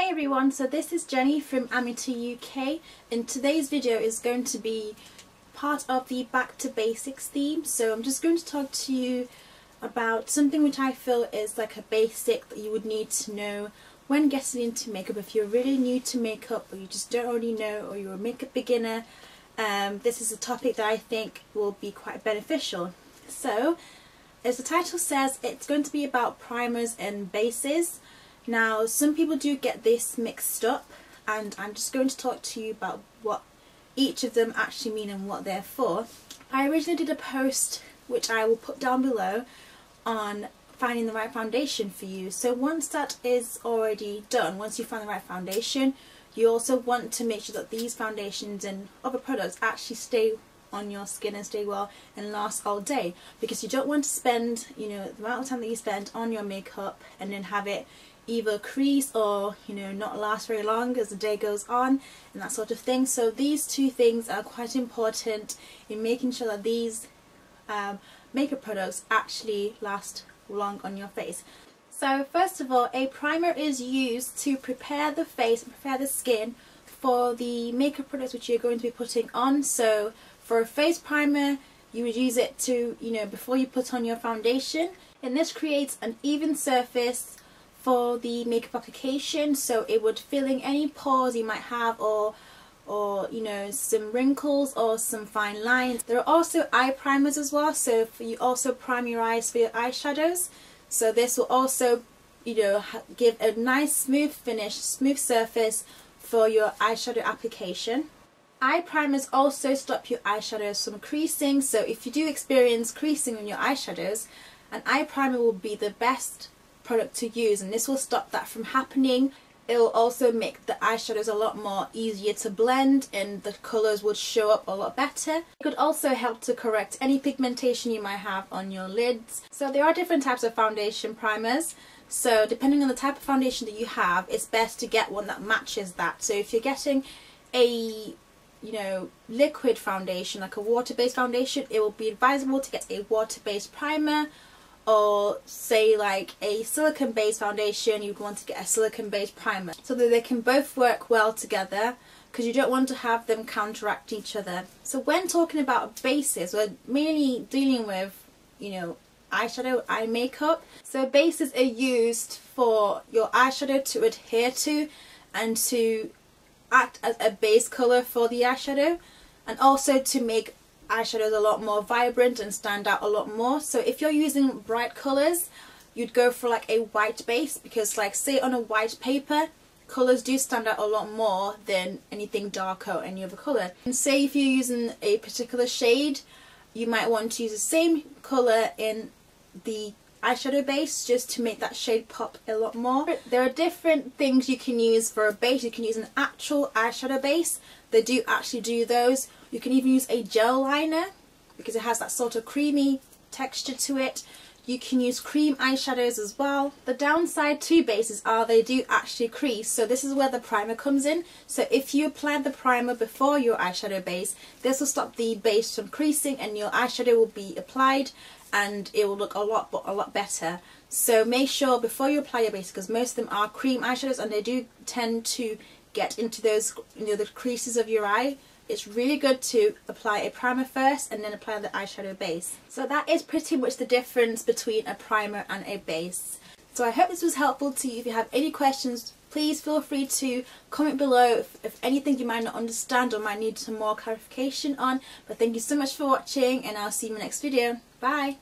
Hey everyone, so this is Jenny from AmiteeUK, and today's video is going to be part of the Back to Basics theme. So I'm just going to talk to you about something which I feel is like a basic that you would need to know when getting into makeup. If you're really new to makeup or you just don't already know, or you're a makeup beginner, this is a topic that I think will be quite beneficial. So as the title says, it's going to be about primers and bases. Now, some people do get this mixed up, and I'm just going to talk to you about what each of them actually mean and what they're for. I originally did a post, which I will put down below, on finding the right foundation for you. So once that is already done, once you find the right foundation, you also want to make sure that these foundations and other products actually stay on your skin and stay well and last all day, because you don't want to spend, the amount of time that you spend on your makeup and then have it either crease or not last very long as the day goes on and that sort of thing. So these two things are quite important in making sure that these makeup products actually last long on your face. So first of all, a primer is used to prepare the face and prepare the skin for the makeup products which you're going to be putting on. So for a face primer, you would use it to, before you put on your foundation, and this creates an even surface for the makeup application, so it would fill in any pores you might have, or some wrinkles or some fine lines. There are also eye primers as well, so you also prime your eyes for your eyeshadows. So this will also give a nice smooth finish, smooth surface for your eyeshadow application. Eye primers also stop your eyeshadows from creasing, so if you do experience creasing on your eyeshadows, an eye primer will be the best product to use, and this will stop that from happening. It will also make the eyeshadows a lot more easier to blend, and the colours would show up a lot better. It could also help to correct any pigmentation you might have on your lids. So there are different types of foundation primers, so depending on the type of foundation that you have, it's best to get one that matches that. So if you're getting a liquid foundation, like a water-based foundation, it will be advisable to get a water-based primer. Or say like a silicone based foundation, you'd want to get a silicone based primer, so that they can both work well together, because you don't want to have them counteract each other. So when talking about bases, we're mainly dealing with eyeshadow, eye makeup. So bases are used for your eyeshadow to adhere to and to act as a base colour for the eyeshadow, and also to make eyeshadows a lot more vibrant and stand out a lot more. So if you're using bright colours, you'd go for like a white base, because like say on a white paper, colours do stand out a lot more than anything darker or any other colour. And say if you're using a particular shade, you might want to use the same colour in the eyeshadow base just to make that shade pop a lot more. There are different things you can use for a base. You can use an actual eyeshadow base. They do actually do those. You can even use a gel liner, because it has that sort of creamy texture to it. You can use cream eyeshadows as well. The downside to bases are they do actually crease, so this is where the primer comes in. So if you apply the primer before your eyeshadow base, this will stop the base from creasing, and your eyeshadow will be applied and it will look a lot better. So make sure before you apply your base, because most of them are cream eyeshadows and they do tend to get into those the creases of your eye, it's really good to apply a primer first and then apply the eyeshadow base. So that is pretty much the difference between a primer and a base. So I hope this was helpful to you. If you have any questions, please feel free to comment below if anything you might not understand or might need some more clarification on. But thank you so much for watching, and I'll see you in the next video. Bye!